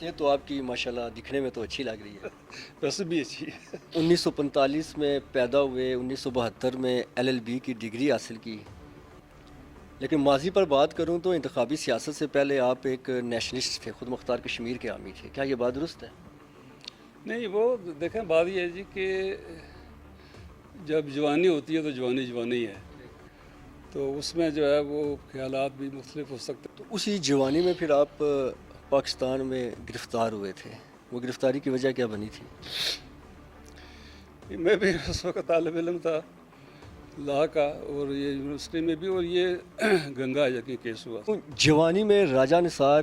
یہ تو آپ کی ماشاءاللہ دکھنے میں تو اچھی لگ رہی ہے. ویسے بھی اچھی ہے. 1945 میں پیدا ہوئے, 1972 میں LLB کی ڈگری حاصل کی, لیکن ماضی پر بات کروں تو انتخابی سیاست سے پہلے آپ ایک نیشنلسٹ تھے, خود مختار کشمیر کے حامی تھے. کیا یہ بات درست ہے؟ نہیں وہ دیکھیں بات یہ ہے جی کہ جب جوانی ہوتی ہے تو جوانی جوانی ہے, تو اس میں جو ہے وہ خیالات بھی مختلف ہو سکتے تو اسی جوانی میں پھر آپ پاکستان میں گرفتار ہوئے تھے. وہ گرفتاری کی وجہ کیا بنی تھی؟ ہیں. میں بھی اس وقت طالب علم تھا لا کا, اور یہ یونیورسٹی میں بھی, اور یہ گنگا یقین کیس ہوا تھا. جوانی میں راجہ نثار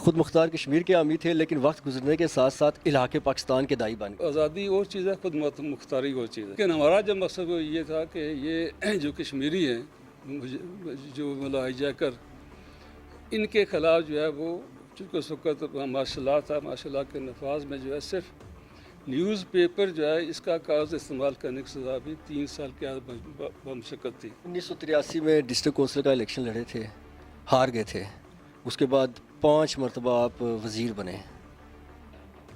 خود مختار کشمیر کے حامی تھے, لیکن وقت گزرنے کے ساتھ ساتھ علاقے پاکستان کے داعی بن گئے. آزادی اور چیز ہے, خود مختاری اور چیز ہے. لیکن ہمارا جو مقصد وہ یہ تھا کہ یہ جو کشمیری ہیں جو مطلب ہائی جیکر, ان کے خلاف جو ہے وہ, چونکہ اس وقت مارشل لا تھا, مارشل لا کے نفاذ میں جو ہے صرف نیوز پیپر جو ہے اس کا کاغذ استعمال کرنے کی سزا بھی 3 سال کی بمشقت تھی. 1983 میں ڈسٹرکٹ کونسل کا الیکشن لڑے تھے, ہار گئے تھے. اس کے بعد 5 مرتبہ آپ وزیر بنے.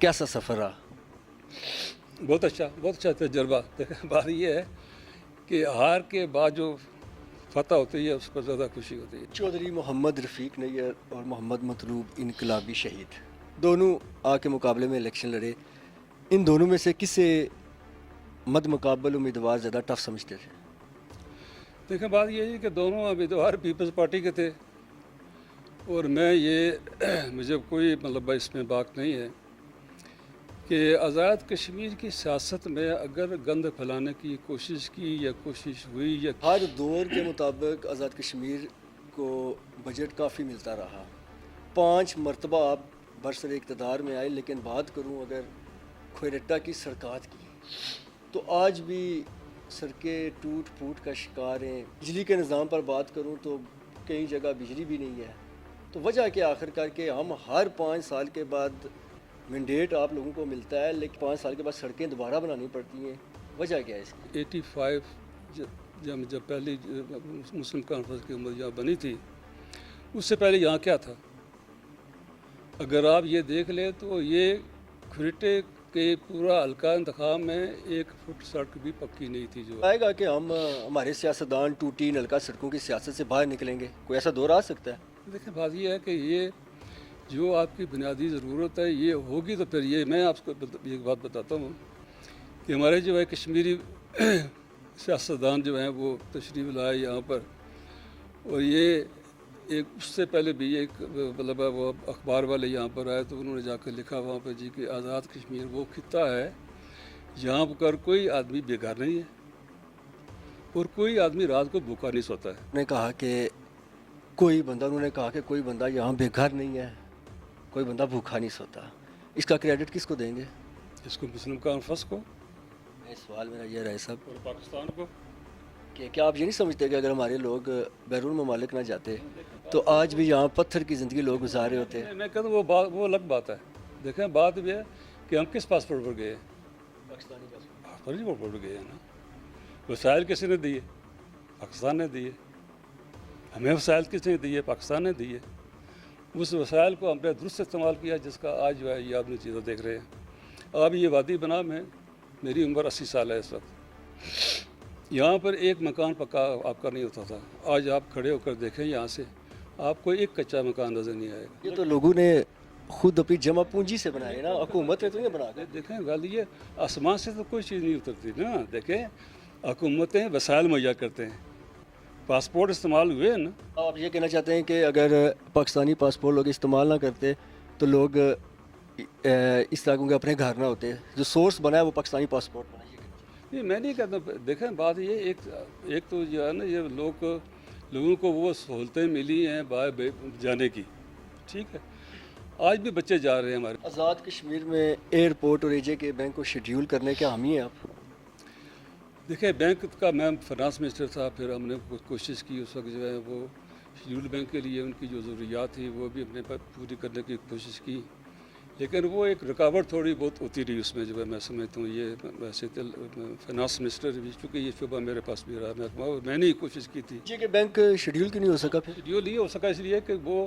کیسا سفر رہا؟ بہت اچھا تجربہ. بات یہ ہے کہ ہار کے بعد جو فتح ہوتی ہے اس پر زیادہ خوشی ہوتی ہے. چودھری محمد رفیق نیر اور محمد مطلوب انقلابی شہید دونوں آ کے مقابلے میں الیکشن لڑے. ان دونوں میں سے کسے مد مقابل امیدوار زیادہ ٹف سمجھتے تھے؟ دیکھیں بات یہ ہے کہ دونوں امیدوار پیپلز پارٹی کے تھے, اور میں یہ مجھے کوئی مطلب اس میں بات نہیں ہے کہ آزاد کشمیر کی سیاست میں اگر گند پھیلانے کی کوشش کی یا کوشش ہوئی یا ہر دور کے مطابق آزاد کشمیر کو بجٹ کافی ملتا رہا. 5 مرتبہ آپ برسر اقتدار میں آئے, لیکن بات کروں اگر کھوئرٹا کی سڑکات کی تو آج بھی سڑکیں ٹوٹ پھوٹ کا شکار ہیں. بجلی کے نظام پر بات کروں تو کئی جگہ بجلی بھی نہیں ہے. تو وجہ کیا آخر کر کے ہم ہر 5 سال کے بعد مینڈیٹ آپ لوگوں کو ملتا ہے, لیکن 5 سال کے بعد سڑکیں دوبارہ بنانی پڑتی ہیں. وجہ کیا ہے اس کی؟ 85 جب پہلی مسلم کانفرنس کی حکومت یہاں بنی تھی, اس سے پہلے یہاں کیا تھا؟ اگر آپ یہ دیکھ لیں تو یہ کھریٹے کے پورا حلقہ انتخاب میں 1 فٹ سڑک بھی پکی نہیں تھی. جو آئے گا کہ ہمارے سیاستدان ٹوٹی نلکا سڑکوں کی سیاست سے باہر نکلیں گے, کوئی ایسا دور آ سکتا ہے؟ دیکھیں بات یہ ہے کہ یہ جو آپ کی بنیادی ضرورت ہے یہ ہوگی تو پھر یہ میں آپ کو ایک بات بتاتا ہوں کہ ہمارے جو ہے کشمیری سیاستدان جو ہیں وہ تشریف لائے یہاں پر, اور یہ ایک اس سے پہلے بھی ایک مطلب وہ اخبار والے یہاں پر آئے تو انہوں نے جا کر لکھا وہاں پہ جی کہ آزاد کشمیر وہ خطہ ہے جہاں پر کوئی آدمی بے گھر نہیں ہے اور کوئی آدمی رات کو بھوکا نہیں سوتا ہے. انہوں نے کہا کہ کوئی بندہ یہاں بے گھر نہیں ہے, کوئی بندہ بھوکا نہیں سوتا. اس کا کریڈٹ کس کو دیں گے؟ اس کو مسلم کانفرنس کو. سوال میرا یہ رہے صاحب, اور پاکستان کو. کہ کیا آپ یہ نہیں سمجھتے کہ اگر ہمارے لوگ بیرون ممالک نہ جاتے تو آج بھی یہاں پتھر کی زندگی لوگ گزارے ہوتے؟ میں کہتا ہوں وہ الگ بات ہے. دیکھیں بات یہ ہے کہ ہم کس پاسپورٹ پر گئے ہیں؟ پاکستانی پاسپورٹ پر گئے ہیں نا. وسائل کسی نے دیے؟ پاکستان نے دیے. ہمیں وسائل کس نے دیے؟ پاکستان نے دیے. اس وسائل کو ہم نے درست استعمال کیا جس کا آج جو ہے یہ آپ نے چیزیں دیکھ رہے ہیں. اب یہ وادی بنا میں میری عمر 80 سال ہے اس وقت. یہاں پر ایک مکان پکا آپ کا نہیں ہوتا تھا. آج آپ کھڑے ہو کر دیکھیں یہاں سے آپ کو ایک کچا مکان نظر نہیں آئے گا. یہ تو لوگوں نے خود اپنی جمع پونجی سے بنائے نا, حکومت نے تو نہیں بنا کے. دیکھیں گل یہ آسمان سے تو کوئی چیز نہیں اترتی نا. دیکھیں حکومتیں وسائل مہیا کرتے ہیں, پاسپورٹ استعمال ہوئے نا. آپ یہ کہنا چاہتے ہیں کہ اگر پاکستانی پاسپورٹ لوگ استعمال نہ کرتے تو لوگ اس طرح کے اپنے گھر نہ ہوتے, جو سورس بنا ہے وہ پاکستانی پاسپورٹ بنا. نہیں میں نہیں کہتا. دیکھیں بات یہ ایک تو جو ہے نا یہ لوگوں کو وہ سہولتیں ملی ہیں باہر جانے کی, ٹھیک ہے. آج بھی بچے جا رہے ہیں ہمارے. آزاد کشمیر میں ایئرپورٹ اور AJ کے بینک کو شیڈیول کرنے کے حامی ہیں آپ؟ دیکھیں بینک کا میں فائنانس منسٹر تھا, پھر ہم نے کوشش کی اس وقت جو ہے وہ شیڈیول بینک کے لیے ان کی جو ضروریات تھی وہ بھی ہم نے پوری کرنے کی کوشش کی, لیکن وہ ایک رکاوٹ تھوڑی بہت ہوتی رہی اس میں. جو ہے میں سمجھتا ہوں یہ ویسے فائنانس منسٹر بھی چونکہ یہ شعبہ میرے پاس بھی رہا, میں نے ہی کوشش کی تھی. AJ کے بینک شیڈیول کیوں نہیں ہو سکا؟ پھر شیڈیول یہ ہو سکا اس لیے کہ وہ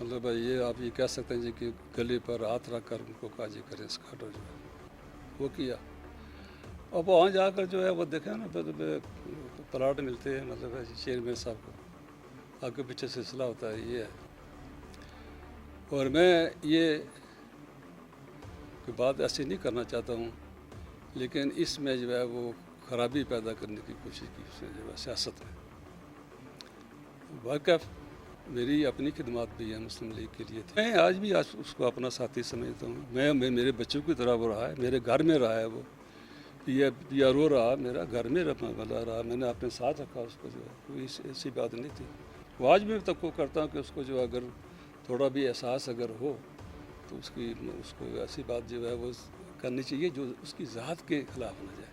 مطلب یہ آپ یہ کہہ سکتے ہیں جی کہ گلے پر ہاتھ رکھ کر ان کو کہا جی کریں اس کاٹو جو ہے وہ کیا. اب وہاں جا کر جو ہے وہ دیکھیں نا پلاٹ ملتے ہیں مطلب ہے چیئرمین صاحب کو آگے پیچھے سلسلہ ہوتا ہے یہ ہے. اور میں یہ بات ایسی نہیں کرنا چاہتا ہوں لیکن اس میں جو ہے وہ خرابی پیدا کرنے کی کوشش کی اس نے جو ہے سیاست میں. واقف میری اپنی خدمات بھی ہے مسلم لیگ کے لیے. میں آج بھی اس کو اپنا ساتھی سمجھتا ہوں. میں میرے بچوں کی طرح وہ رہا ہے, میرے گھر میں رہا ہے, وہ پی آر او رہا, میرا گھر میں رہا, میں نے اپنے ساتھ رکھا اس کو جو ہے, کوئی ایسی بات نہیں تھی. وہ آج بھی تک کو کرتا ہوں کہ اس کو جو اگر تھوڑا بھی احساس اگر ہو تو اس کو ایسی بات جو ہے وہ کرنی چاہیے جو اس کی ذات کے خلاف نہ جائے.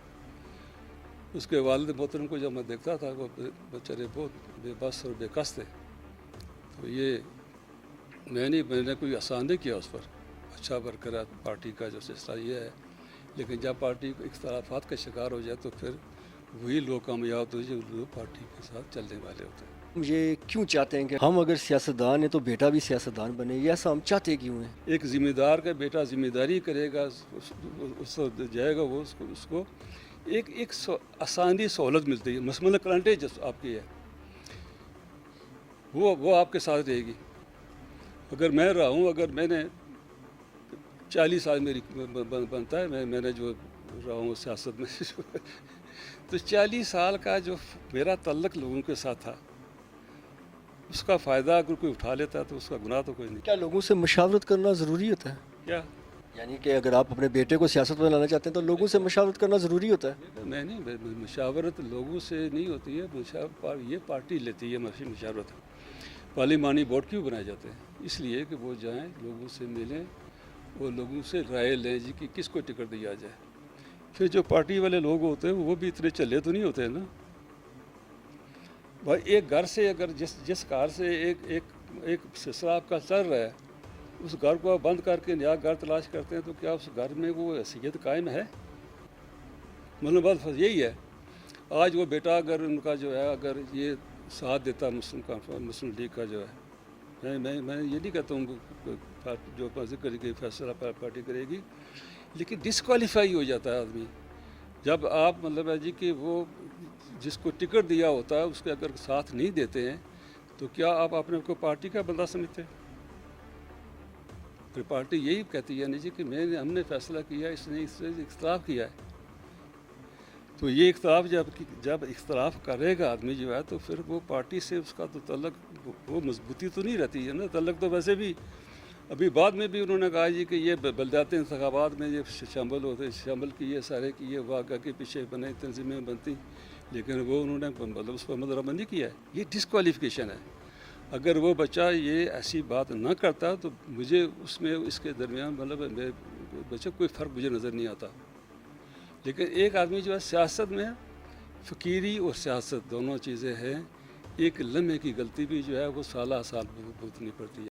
اس کے والد محترم کو جب میں دیکھتا تھا وہ بیچارے بہت بے بس اور بے کس تھے, تو یہ میں نے کوئی احسان نہیں کیا اس پر. اچھا ورکر پارٹی کا جو سلسلہ یہ ہے, لیکن جب پارٹی کو اختلافات کا شکار ہو جائے تو پھر وہی لوگ کامیاب ہوتے ہیں جو لوگ پارٹی کے ساتھ چلنے والے ہوتے ہیں. یہ کیوں چاہتے ہیں کہ ہم اگر سیاستدان ہیں تو بیٹا بھی سیاستدان بنے, یہ ایسا ہم چاہتے کیوں ہیں؟ ایک ذمہ دار کا بیٹا ذمہ داری کرے گا, اس جائے گا, وہ اس کو ایک آسانی سہولت ملتی ہے. مثلاً کرنٹ جس آپ کی ہے وہ آپ کے ساتھ رہے گی. اگر میں رہا ہوں, اگر میں نے 40 سال میری بنتا ہے, میں نے جو رہا ہوں سیاست میں تو 40 سال کا جو میرا تعلق لوگوں کے ساتھ تھا اس کا فائدہ اگر کوئی اٹھا لیتا ہے تو اس کا گناہ تو کوئی نہیں. کیا لوگوں سے مشاورت کرنا ضروری ہوتا ہے؟ کیا یعنی کہ اگر آپ اپنے بیٹے کو سیاست میں لانا چاہتے ہیں تو لوگوں سے مشاورت کرنا ضروری ہوتا ہے؟ میں نہیں, مشاورت لوگوں سے نہیں ہوتی ہے, یہ پارٹی لیتی ہے مشاورت. پارلیمانی بورڈ کیوں بنائے جاتے ہیں؟ اس لیے کہ وہ جائیں لوگوں سے ملیں اور لوگوں سے رائے لیں جی کہ کس کو ٹکٹ دیا جائے. پھر جو پارٹی والے لوگ ہوتے ہیں وہ بھی اتنے چلے تو نہیں ہوتے ہیں نا بھائی. ایک گھر سے اگر جس گھر سے ایک سلسلہ آپ کا چل رہا ہے, اس گھر کو آپ بند کر کے نیا گھر تلاش کرتے ہیں تو کیا اس گھر میں وہ حیثیت قائم ہے؟ مطلب بات یہی ہے. آج وہ بیٹا اگر ان کا جو ہے اگر یہ ساتھ دیتا مسلم لیگ کا جو ہے, میں یہ نہیں کہتا ہوں جو کرے گی فیصلہ پارٹی کرے گی, لیکن ڈسکوالیفائی ہو جاتا ہے آدمی جب آپ مطلب ہے جی کہ وہ جس کو ٹکٹ دیا ہوتا ہے اس کے اگر ساتھ نہیں دیتے ہیں تو کیا آپ اپنے کو پارٹی کا بندہ سمجھتے ہیں؟ پھر پارٹی یہی کہتی ہے نہیں جی کہ ہم نے فیصلہ کیا, اس نے اس سے اختلاف کیا ہے. تو یہ اختلاف جب اختلاف کرے گا آدمی جو ہے تو پھر وہ پارٹی سے اس کا تو تعلق وہ مضبوطی تو نہیں رہتی ہے نا. تعلق تو ویسے بھی ابھی بعد میں بھی انہوں نے کہا جی کہ یہ بلدیاتی انتخابات میں یہ شامل کیے سارے کیے, وہ آگے کے پیچھے بنے تنظیمیں بنتی, لیکن وہ انہوں نے مطلب اس پر مدربہ نہیں کیا ہے. یہ ڈسکوالیفیکیشن ہے. اگر وہ بچہ یہ ایسی بات نہ کرتا تو مجھے اس کے درمیان مطلب بچے کوئی فرق مجھے نظر نہیں آتا. لیکن ایک آدمی جو ہے سیاست میں فقیری اور سیاست دونوں چیزیں ہیں. ایک لمحے کی غلطی بھی جو ہے وہ سالہ سال بھگتنی پڑتی ہے.